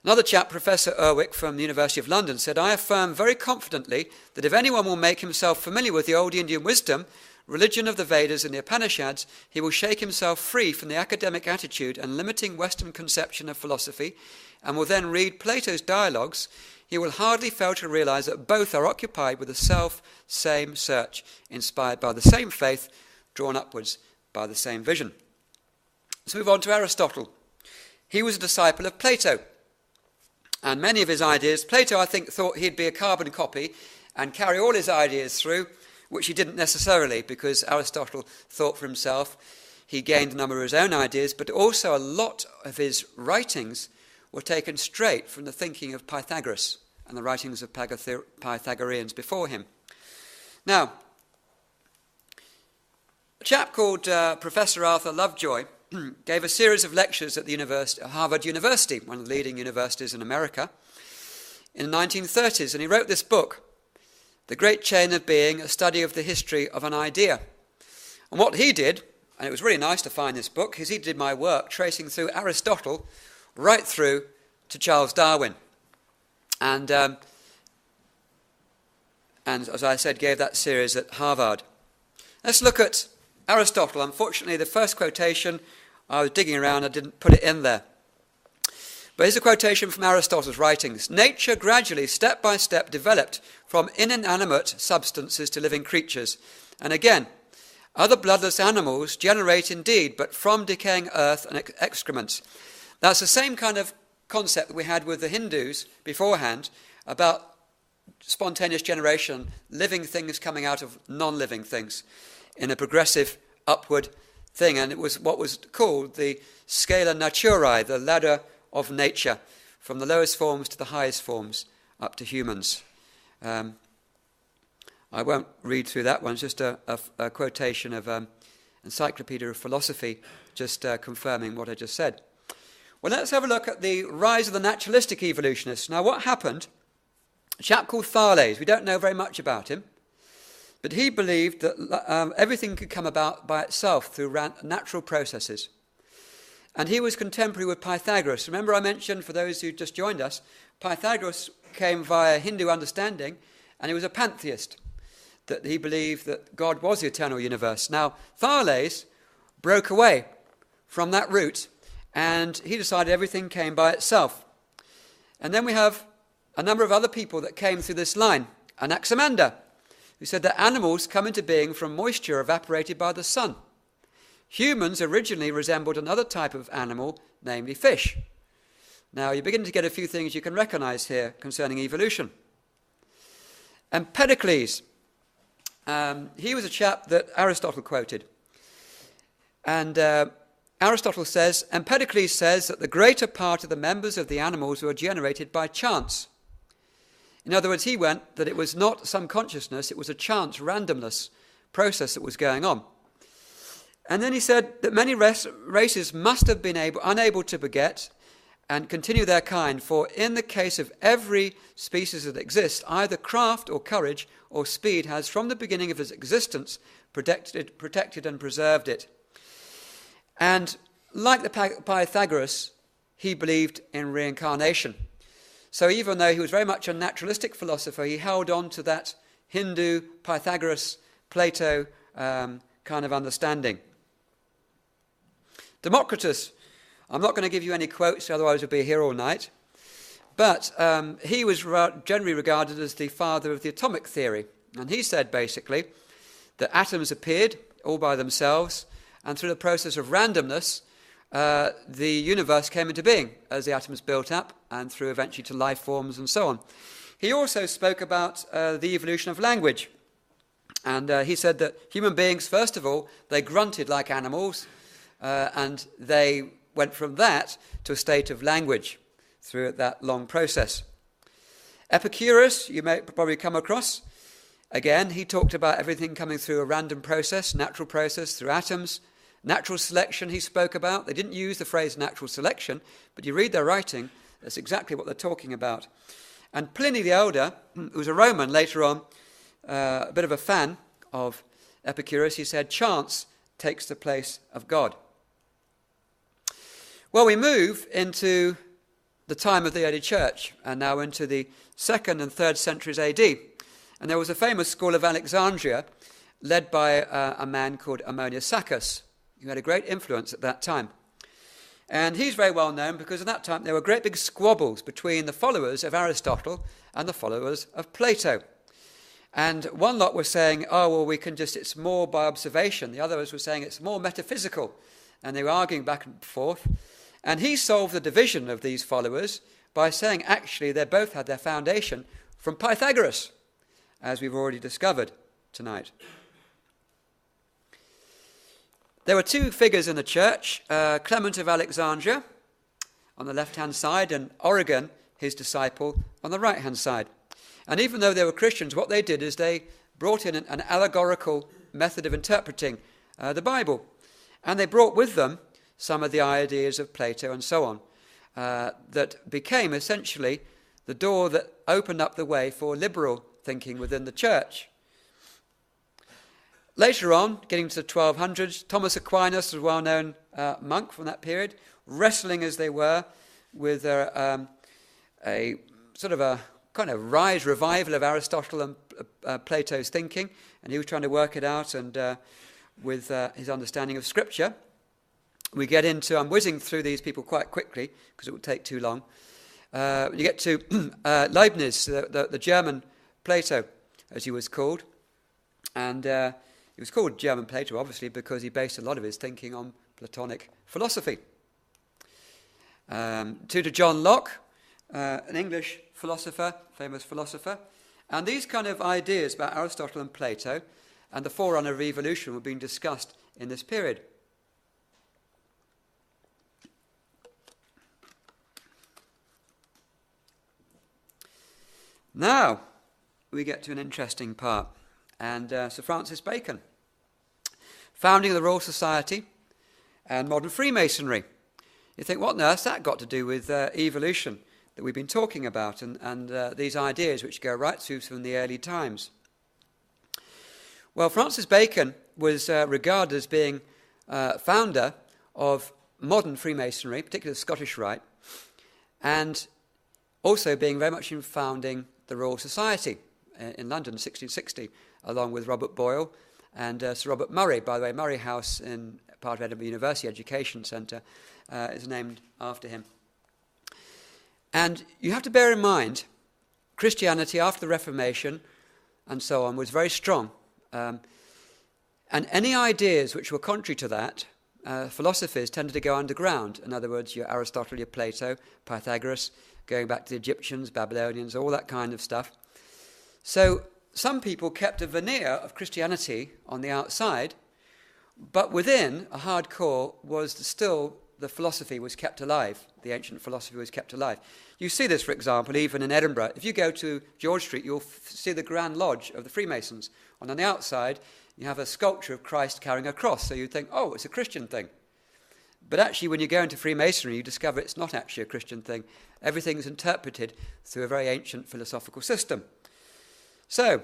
Another chap, Professor Urwick from the University of London, said, "I affirm very confidently that if anyone will make himself familiar with the old Indian wisdom, religion of the Vedas and the Upanishads, he will shake himself free from the academic attitude and limiting Western conception of philosophy, and will then read Plato's dialogues, he will hardly fail to realize that both are occupied with the self-same search, inspired by the same faith, drawn upwards by the same vision." Let's move on to Aristotle. He was a disciple of Plato, and many of his ideas, Plato, I think, thought he'd be a carbon copy and carry all his ideas through, which he didn't necessarily, because Aristotle thought for himself. He gained a number of his own ideas, but also a lot of his writings were taken straight from the thinking of Pythagoras and the writings of Pythagoreans before him. Now, a chap called Professor Arthur Lovejoy gave a series of lectures at Harvard University, one of the leading universities in America, in the 1930s, and he wrote this book, The Great Chain of Being, a study of the history of an idea. And what he did, and it was really nice to find this book, is he did my work tracing through Aristotle right through to Charles Darwin. And as I said, gave that series at Harvard. Let's look at Aristotle. Unfortunately, the first quotation, I was digging around, I didn't put it in there. But here's a quotation from Aristotle's writings. "Nature gradually, step by step, developed from inanimate substances to living creatures. And again, other bloodless animals generate indeed, but from decaying earth and excrements." That's the same kind of concept that we had with the Hindus beforehand about spontaneous generation, living things coming out of non-living things in a progressive upward thing. And it was what was called the scala naturae, the ladder of nature, from the lowest forms to the highest forms up to humans. I won't read through that one, it's just a quotation of Encyclopedia of Philosophy, just confirming what I just said. Well, let's have a look at the rise of the naturalistic evolutionists. Now, what happened? A chap called Thales, we don't know very much about him, but he believed that everything could come about by itself through natural processes. And he was contemporary with Pythagoras. Remember I mentioned, for those who just joined us, Pythagoras came via Hindu understanding, and he was a pantheist, that he believed that God was the eternal universe. Now, Thales broke away from that route, and he decided everything came by itself. And then we have a number of other people that came through this line. Anaximander, who said that animals come into being from moisture evaporated by the sun. Humans originally resembled another type of animal, namely fish. Now, you begin to get a few things you can recognize here concerning evolution. Empedocles, he was a chap that Aristotle quoted. And Aristotle says, Empedocles says that the greater part of the members of the animals were generated by chance. In other words, he went that it was not some consciousness, it was a chance, randomness process that was going on. And then he said that many races must have been unable to beget and continue their kind, for in the case of every species that exists, either craft or courage or speed has from the beginning of its existence protected and preserved it. And like the Pythagoras, he believed in reincarnation. So even though he was very much a naturalistic philosopher, he held on to that Hindu, Pythagoras, Plato kind of understanding. Democritus, I'm not going to give you any quotes, otherwise we'll be here all night, but he was generally regarded as the father of the atomic theory. And he said basically that atoms appeared all by themselves, and through the process of randomness, the universe came into being as the atoms built up, and through eventually to life forms and so on. He also spoke about the evolution of language. And he said that human beings, first of all, they grunted like animals, and they went from that to a state of language through that long process. Epicurus, you may probably come across. Again, he talked about everything coming through a random process, natural process, through atoms. Natural selection he spoke about. They didn't use the phrase natural selection, but you read their writing, that's exactly what they're talking about. And Pliny the Elder, who was a Roman later on, a bit of a fan of Epicurus, he said, chance takes the place of God. Well, we move into the time of the early church, and now into the 2nd and 3rd centuries AD. And there was a famous school of Alexandria, led by a man called Ammonius Saccas, who had a great influence at that time. And he's very well known because at that time there were great big squabbles between the followers of Aristotle and the followers of Plato. And one lot were saying, oh, well, it's more by observation. The others were saying it's more metaphysical. And they were arguing back and forth. And he solved the division of these followers by saying, actually, they both had their foundation from Pythagoras, as we've already discovered tonight. There were two figures in the church, Clement of Alexandria on the left-hand side and Origen, his disciple, on the right-hand side. And even though they were Christians, what they did is they brought in an allegorical method of interpreting the Bible. And they brought with them some of the ideas of Plato and so on, that became essentially the door that opened up the way for liberal thinking within the church. Later on, getting to the 1200s, Thomas Aquinas was a well-known monk from that period, wrestling as they were with a sort of a kind of revival of Aristotle and Plato's thinking, and he was trying to work it out and with his understanding of Scripture. We get into, I'm whizzing through these people quite quickly because it would take too long. You get to Leibniz, the German Plato, as he was called, and he was called German Plato, obviously, because he based a lot of his thinking on Platonic philosophy. To John Locke, an English philosopher, famous philosopher. And these kind of ideas about Aristotle and Plato and the forerunner of evolution were being discussed in this period. Now, we get to an interesting part. And Sir Francis Bacon, founding of the Royal Society and modern Freemasonry. You think, what on earth's that got to do with evolution that we've been talking about and these ideas which go right through from the early times? Well, Francis Bacon was regarded as being founder of modern Freemasonry, particularly the Scottish Rite, and also being very much in founding the Royal Society in London in 1660, along with Robert Boyle and Sir Robert Murray. By the way, Murray House in part of Edinburgh University Education Centre is named after him. And you have to bear in mind, Christianity after the Reformation and so on was very strong. And any ideas which were contrary to that, philosophies tended to go underground. In other words, your Aristotle, your Plato, Pythagoras, going back to the Egyptians, Babylonians, all that kind of stuff. So some people kept a veneer of Christianity on the outside, but within a hard core was still the philosophy was kept alive. The ancient philosophy was kept alive. You see this, for example, even in Edinburgh. If you go to George Street, you'll see the Grand Lodge of the Freemasons. And on the outside, you have a sculpture of Christ carrying a cross. So you think, oh, it's a Christian thing. But actually, when you go into Freemasonry, you discover it's not actually a Christian thing. Everything's interpreted through a very ancient philosophical system. So,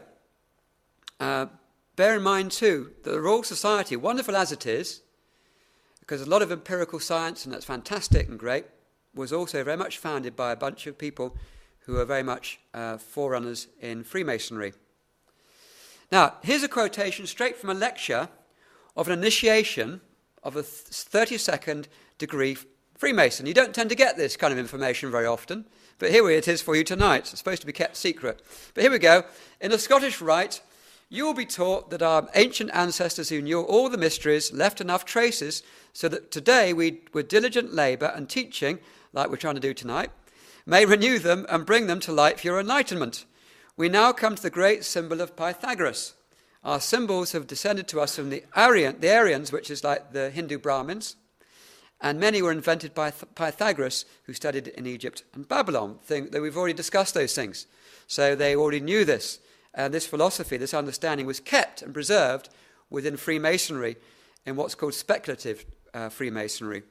bear in mind too, that the Royal Society, wonderful as it is, because a lot of empirical science, and that's fantastic and great, was also very much founded by a bunch of people who are very much forerunners in Freemasonry. Now, here's a quotation straight from a lecture of an initiation of a 32nd degree Freemason. You don't tend to get this kind of information very often, but here it is for you tonight. It's supposed to be kept secret. But here we go. In the Scottish Rite, you will be taught that our ancient ancestors who knew all the mysteries left enough traces so that today we, with diligent labour and teaching, like we're trying to do tonight, may renew them and bring them to light for your enlightenment. We now come to the great symbol of Pythagoras, our symbols have descended to us from the Aryans, which is like the Hindu Brahmins, and many were invented by Pythagoras, who studied in Egypt and Babylon. That we've already discussed those things. So they already knew this. And this philosophy, this understanding, was kept and preserved within Freemasonry in what's called speculative Freemasonry.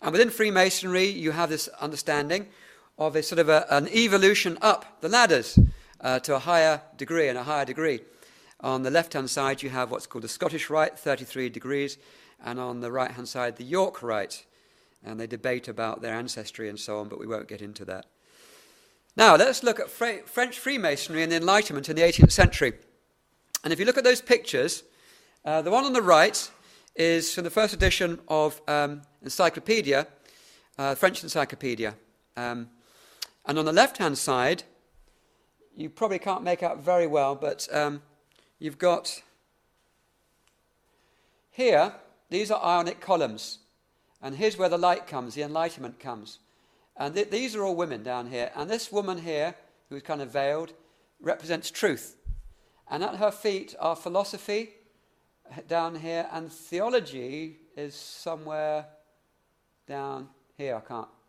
And within Freemasonry, you have this understanding of a sort of an evolution up the ladders to a higher degree and a higher degree. On the left-hand side, you have what's called the Scottish Rite, 33 degrees, and on the right-hand side, the York Rite. And they debate about their ancestry and so on, but we won't get into that. Now, let's look at French Freemasonry and the Enlightenment in the 18th century. And if you look at those pictures, the one on the right is from the first edition of Encyclopedia, French Encyclopedia. And on the left-hand side, you probably can't make out very well, but you've got here, these are ionic columns. And here's where the light comes, the enlightenment comes. And these are all women down here. And this woman here, who's kind of veiled, represents truth. And at her feet are philosophy down here, and theology is somewhere down here.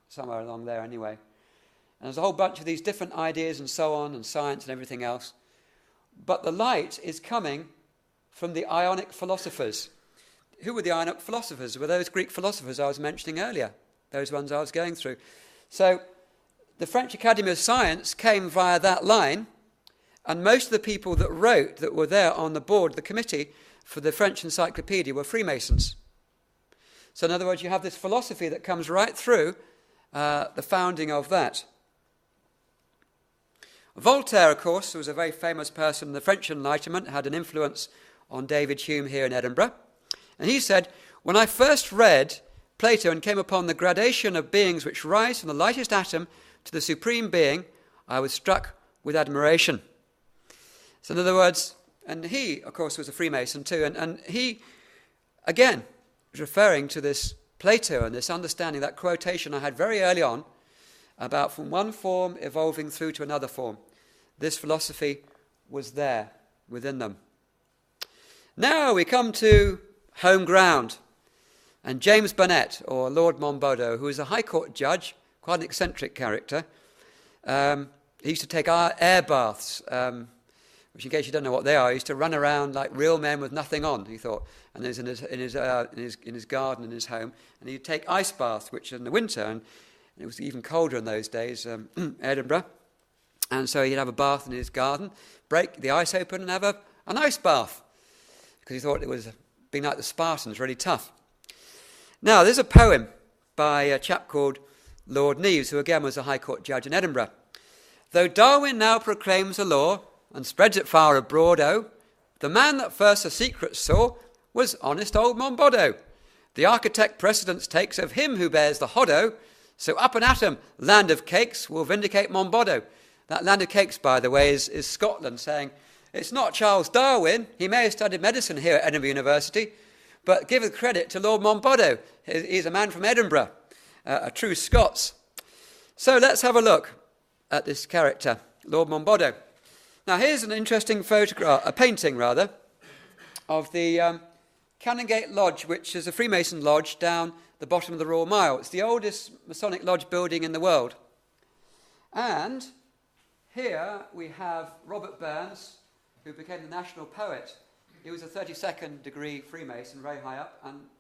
Somewhere along there anyway. And there's a whole bunch of these different ideas and so on, and science and everything else. But the light is coming from the Ionic philosophers. Who were the Ionic philosophers? Were those Greek philosophers I was mentioning earlier, those ones I was going through. So the French Academy of Science came via that line, and most of the people that were there on the board, the committee for the French Encyclopedia, were Freemasons. So in other words, you have this philosophy that comes right through the founding of that. Voltaire, of course, who was a very famous person in the French Enlightenment, had an influence on David Hume here in Edinburgh. And he said, "When I first read Plato and came upon the gradation of beings which rise from the lightest atom to the supreme being, I was struck with admiration." So in other words, and he, of course, was a Freemason too, and he, again, was referring to this Plato and this understanding, that quotation I had very early on, about from one form evolving through to another form. This philosophy was there within them. Now we come to home ground. And James Burnet, or Lord Monboddo, who was a High Court judge, quite an eccentric character, he used to take air baths, which in case you don't know what they are, he used to run around like real men with nothing on, he thought. And he was in his garden, in his home, and he'd take ice baths, which in the winter, and it was even colder in those days, Edinburgh. And so he'd have a bath in his garden, break the ice open and have an ice bath, because he thought it was being like the Spartans, really tough. Now, there's a poem by a chap called Lord Neves, who again was a High Court judge in Edinburgh. "Though Darwin now proclaims a law and spreads it far abroad, oh, the man that first the secret saw was honest old Monboddo. The architect precedence takes of him who bears the hoddo, so up and at 'em, land of cakes will vindicate Monboddo." That land of cakes, by the way, is Scotland, saying, it's not Charles Darwin, he may have studied medicine here at Edinburgh University, but give the credit to Lord Monboddo. He's a man from Edinburgh, a true Scots. So let's have a look at this character, Lord Monboddo. Now here's an interesting photograph, a painting rather, of the Canongate Lodge, which is a Freemason lodge down the bottom of the Royal Mile. It's the oldest Masonic lodge building in the world. And here we have Robert Burns, who became the national poet. He was a 32nd degree Freemason, very high up, and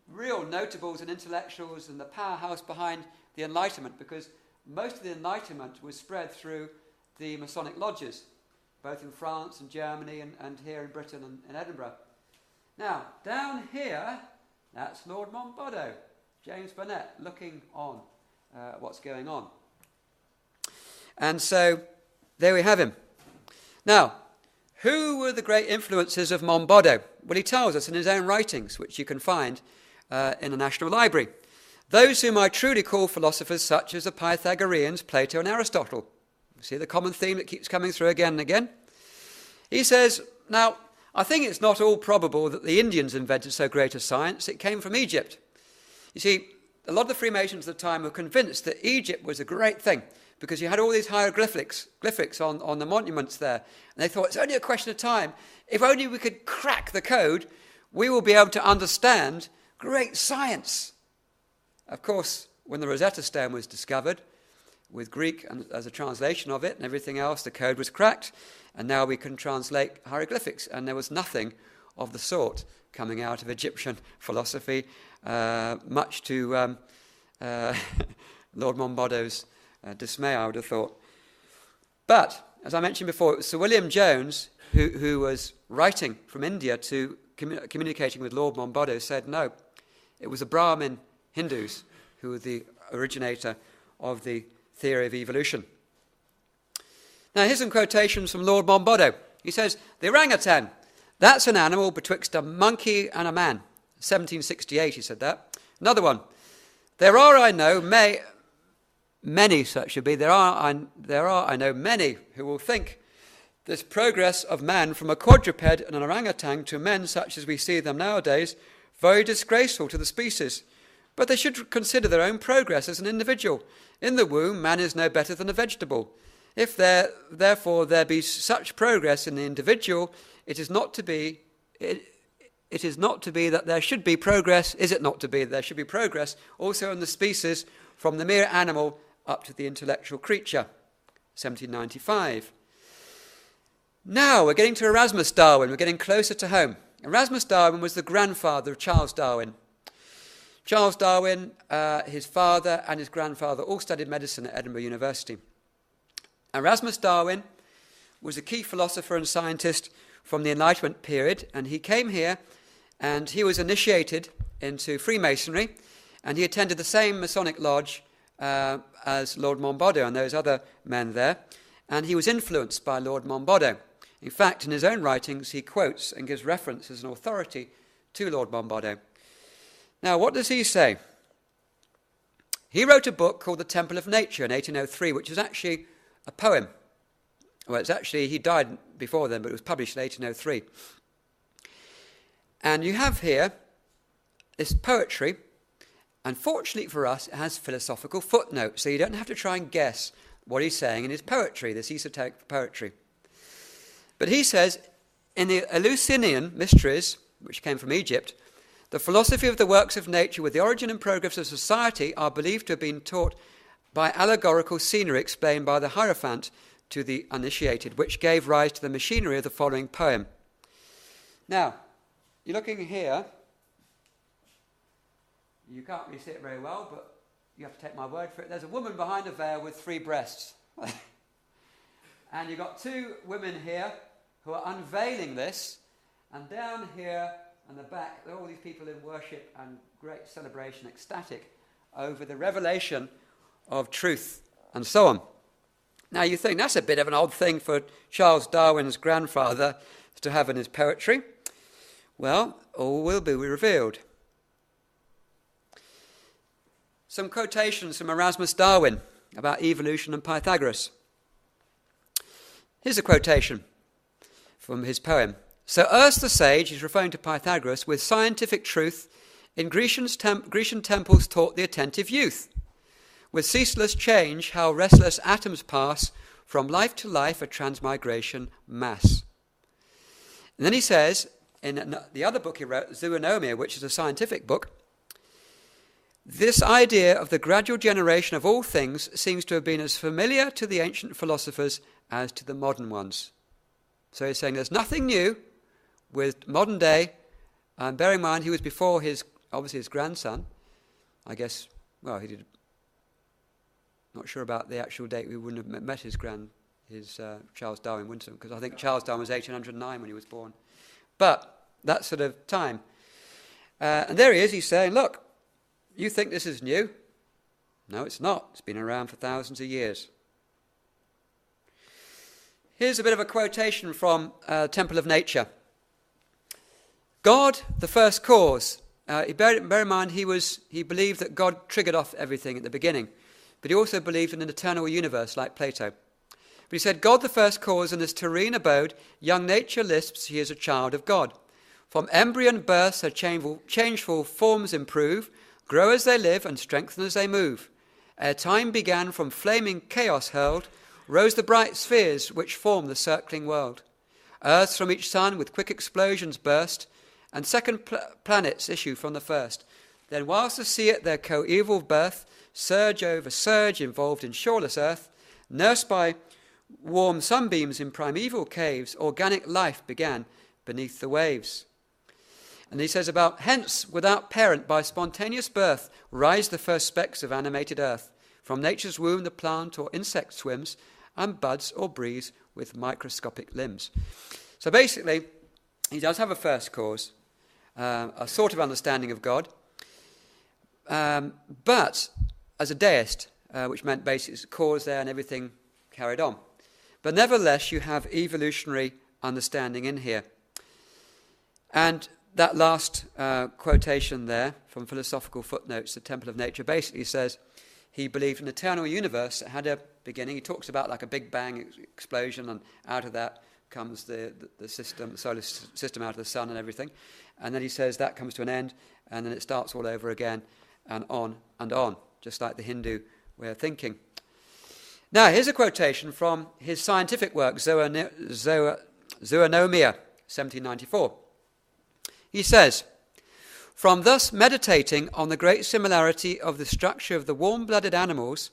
real notables and intellectuals and the powerhouse behind the Enlightenment, because most of the Enlightenment was spread through the Masonic lodges, both in France and Germany and here in Britain and in Edinburgh. Now, down here, that's Lord Monboddo, James Burnet, looking on what's going on. And so, there we have him. Now, who were the great influences of Monboddo? Well, he tells us in his own writings, which you can find in the National Library. Those whom I truly call philosophers, such as the Pythagoreans, Plato and Aristotle. See the common theme that keeps coming through again and again? He says, now, I think it's not all probable that the Indians invented so great a science. It came from Egypt. You see, a lot of the Freemasons at the time were convinced that Egypt was a great thing, because you had all these hieroglyphics on the monuments there. And they thought, it's only a question of time. If only we could crack the code, we will be able to understand great science. Of course, when the Rosetta Stone was discovered, with Greek and as a translation of it and everything else, the code was cracked, and now we can translate hieroglyphics, and there was nothing of the sort coming out of Egyptian philosophy, much to Lord Monboddo's dismay, I would have thought. But, as I mentioned before, it was Sir William Jones who was writing from India to communicating with Lord Monboddo, said no, it was the Brahmin Hindus who were the originator of the theory of evolution. Now, here's some quotations from Lord Monboddo. He says, the orangutan, that's an animal betwixt a monkey and a man. 1768, he said that. Another one, there are, I know, many, so it should be, there are, I know, many who will think this progress of man from a quadruped and an orangutan to men such as we see them nowadays very disgraceful to the species. But they should consider their own progress as an individual. In the womb, man is no better than a vegetable. If therefore there be such progress in the individual, it is not to be that there should be progress, is it not to be that there should be progress also in the species from the mere animal up to the intellectual creature? 1795. Now we're getting to Erasmus Darwin. We're getting closer to home. Erasmus Darwin was the grandfather of Charles Darwin. Charles Darwin, his father and his grandfather all studied medicine at Edinburgh University. Erasmus Darwin was a key philosopher and scientist from the Enlightenment period, and he came here and he was initiated into Freemasonry, and he attended the same Masonic lodge as Lord Monboddo and those other men there, and he was influenced by Lord Monboddo. In fact, in his own writings, he quotes and gives reference as an authority to Lord Monboddo. Now, what does he say? He wrote a book called The Temple of Nature in 1803, which is actually a poem. Well, it's actually, he died before then, but it was published in 1803. And you have here this poetry. Unfortunately for us, it has philosophical footnotes, so you don't have to try and guess what he's saying in his poetry, this esoteric poetry. But he says, in the Eleusinian mysteries, which came from Egypt, the philosophy of the works of nature with the origin and progress of society are believed to have been taught by allegorical scenery explained by the Hierophant to the uninitiated, which gave rise to the machinery of the following poem. Now, you're looking here. You can't really see it very well, but you have to take my word for it. There's a woman behind a veil with 3 breasts. And you've got 2 women here who are unveiling this, and down here and the back, there are all these people in worship and great celebration, ecstatic over the revelation of truth and so on. Now you think that's a bit of an odd thing for Charles Darwin's grandfather to have in his poetry. Well, all will be revealed. Some quotations from Erasmus Darwin about evolution and Pythagoras. Here's a quotation from his poem. So Urs the sage, he's referring to Pythagoras, with scientific truth, in Grecian temples taught the attentive youth. With ceaseless change, how restless atoms pass from life to life, a transmigration mass. And then he says, in the other book he wrote, Zoonomia, which is a scientific book, this idea of the gradual generation of all things seems to have been as familiar to the ancient philosophers as to the modern ones. So he's saying there's nothing new with modern day, and bear in mind he was before obviously his grandson. I guess, well, he did, not sure about the actual date, we wouldn't have met his Charles Darwin, wouldn't he? Because I think Charles Darwin was 1809 when he was born. But that sort of time. And there he is, he's saying, look, you think this is new? No, it's not. It's been around for thousands of years. Here's a bit of a quotation from Temple of Nature. God, the first cause. Bear in mind, he believed that God triggered off everything at the beginning. But he also believed in an eternal universe, like Plato. But he said, God, the first cause, in this terrene abode, young nature lisps, he is a child of God. From embryon births her changeful forms improve, grow as they live and strengthen as they move. ere time began from flaming chaos hurled, rose the bright spheres which form the circling world. Earths from each sun with quick explosions burst, and second planets issue from the first. Then whilst the sea at their coeval birth, surge over surge involved in shoreless earth, nursed by warm sunbeams in primeval caves, organic life began beneath the waves. And he says about, hence, without parent, by spontaneous birth, rise the first specks of animated earth. From nature's womb the plant or insect swims, and buds or breathes with microscopic limbs. So basically, he does have a first cause, a sort of understanding of God, but as a deist, which meant basically it's a cause there and everything carried on. But nevertheless, you have evolutionary understanding in here. And that last quotation there from Philosophical Footnotes, The Temple of Nature, basically says he believed an eternal universe that had a beginning. He talks about like a big bang explosion, and out of that comes the system, the solar system out of the sun and everything. And then he says that comes to an end, and then it starts all over again, and on, just like the Hindu way of thinking. Now, here's a quotation from his scientific work, Zoonomia, 1794. He says, from thus meditating on the great similarity of the structure of the warm-blooded animals,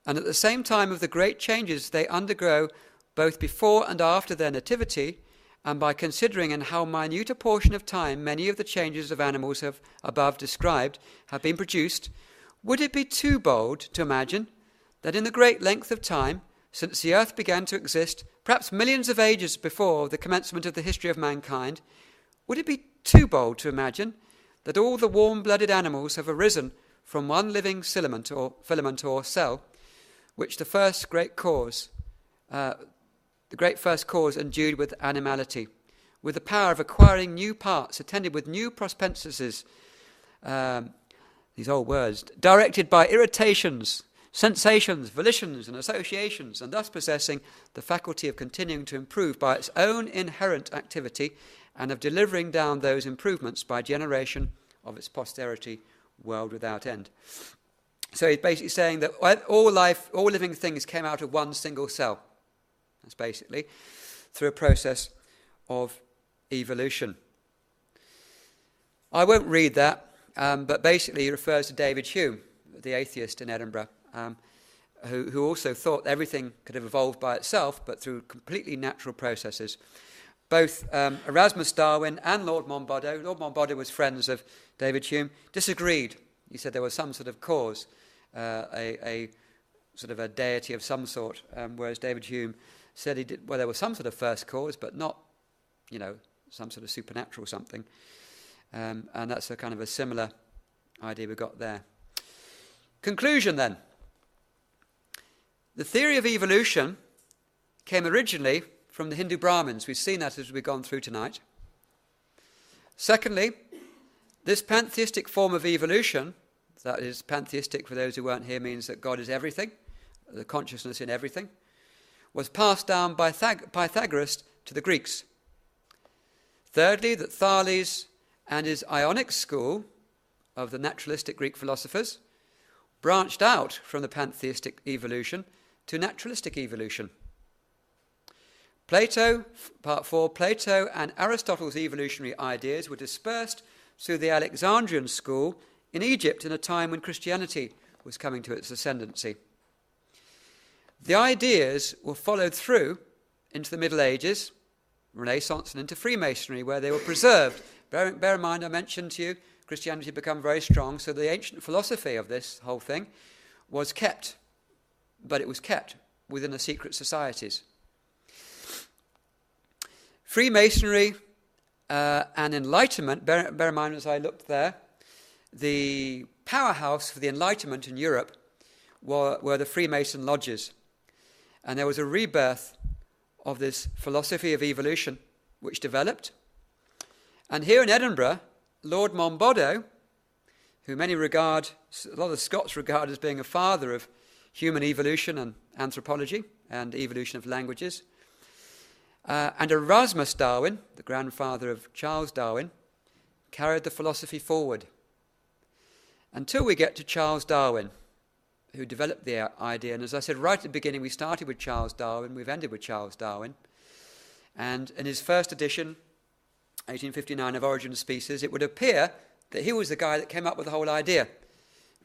and at the same time of the great changes they undergo both before and after their nativity, and by considering in how minute a portion of time many of the changes of animals have above described have been produced, would it be too bold to imagine that in the great length of time, since the earth began to exist, perhaps millions of ages before the commencement of the history of mankind, would it be too bold to imagine that all the warm-blooded animals have arisen from one living filament or cell, which the great first cause endued with animality, with the power of acquiring new parts, attended with new propensities, these old words, directed by irritations, sensations, volitions, and associations, and thus possessing the faculty of continuing to improve by its own inherent activity, and of delivering down those improvements by generation of its posterity, world without end. So he's basically saying that all living things came out of one single cell. That's basically through a process of evolution. I won't read that, but basically he refers to David Hume, the atheist in Edinburgh, who also thought everything could have evolved by itself, but through completely natural processes. Both Erasmus Darwin and Lord Monboddo was friends of David Hume, disagreed. He said there was some sort of cause, a sort of a deity of some sort, whereas David Hume said there was some sort of first cause, but not, some sort of supernatural something. And that's a kind of a similar idea we got there. Conclusion then. The theory of evolution came originally from the Hindu Brahmins. We've seen that as we've gone through tonight. Secondly, this pantheistic form of evolution, that is pantheistic for those who weren't here, means that God is everything, the consciousness in everything, was passed down by Pythagoras to the Greeks. Thirdly, that Thales and his Ionic school of the naturalistic Greek philosophers branched out from the pantheistic evolution to naturalistic evolution. Part 4, Plato and Aristotle's evolutionary ideas were dispersed through the Alexandrian school in Egypt in a time when Christianity was coming to its ascendancy. The ideas were followed through into the Middle Ages, Renaissance, and into Freemasonry, where they were preserved. Bear in mind, I mentioned to you, Christianity had become very strong, so the ancient philosophy of this whole thing was kept, but it was kept within the secret societies. Freemasonry and Enlightenment, bear in mind as I looked there, the powerhouse for the Enlightenment in Europe were the Freemason lodges. And there was a rebirth of this philosophy of evolution which developed. And here in Edinburgh, Lord Monboddo, who a lot of Scots regard as being a father of human evolution and anthropology and evolution of languages, and Erasmus Darwin, the grandfather of Charles Darwin, carried the philosophy forward until we get to Charles Darwin, who developed the idea. And as I said right at the beginning, we started with Charles Darwin, we've ended with Charles Darwin. And in his first edition, 1859, of Origin of Species, it would appear that he was the guy that came up with the whole idea.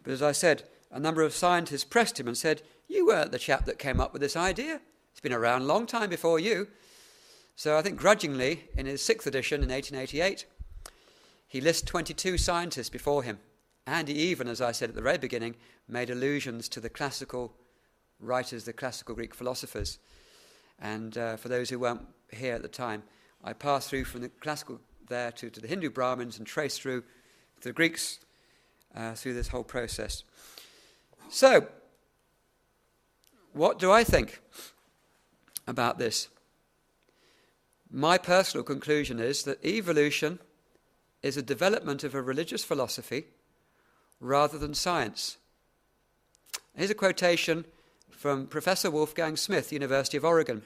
But as I said, a number of scientists pressed him and said, you weren't the chap that came up with this idea. It's been around a long time before you. So I think grudgingly, in his sixth edition in 1888, he lists 22 scientists before him. And he even, as I said at the very beginning, made allusions to the classical writers, the classical Greek philosophers. And for those who weren't here at the time, I passed through from the classical there to the Hindu Brahmins and traced through to the Greeks through this whole process. So, what do I think about this? My personal conclusion is that evolution is a development of a religious philosophy rather than science. Here's a quotation from Professor Wolfgang Smith, University of Oregon.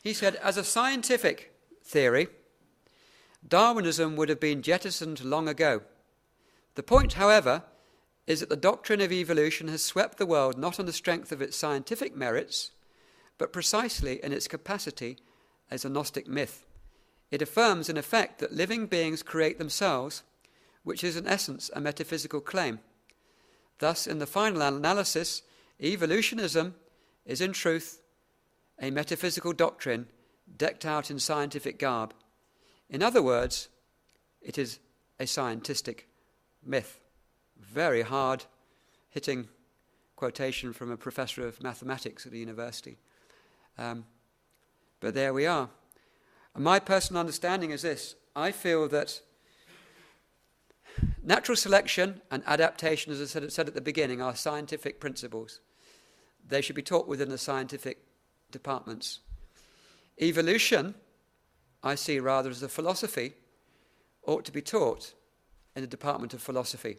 He said, as a scientific theory, Darwinism would have been jettisoned long ago. The point, however, is that the doctrine of evolution has swept the world not on the strength of its scientific merits, but precisely in its capacity as a Gnostic myth. It affirms, in effect, that living beings create themselves, which is in essence a metaphysical claim. Thus, in the final analysis, evolutionism is in truth a metaphysical doctrine decked out in scientific garb. In other words, it is a scientistic myth. Very hard-hitting quotation from a professor of mathematics at the university. But there we are. And my personal understanding is this. I feel that natural selection and adaptation, as I said at the beginning, are scientific principles. They should be taught within the scientific departments. Evolution, I see rather as a philosophy, ought to be taught in the Department of Philosophy.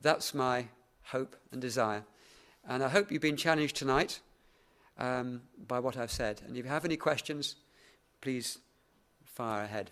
That's my hope and desire. And I hope you've been challenged tonight by what I've said. And if you have any questions, please fire ahead.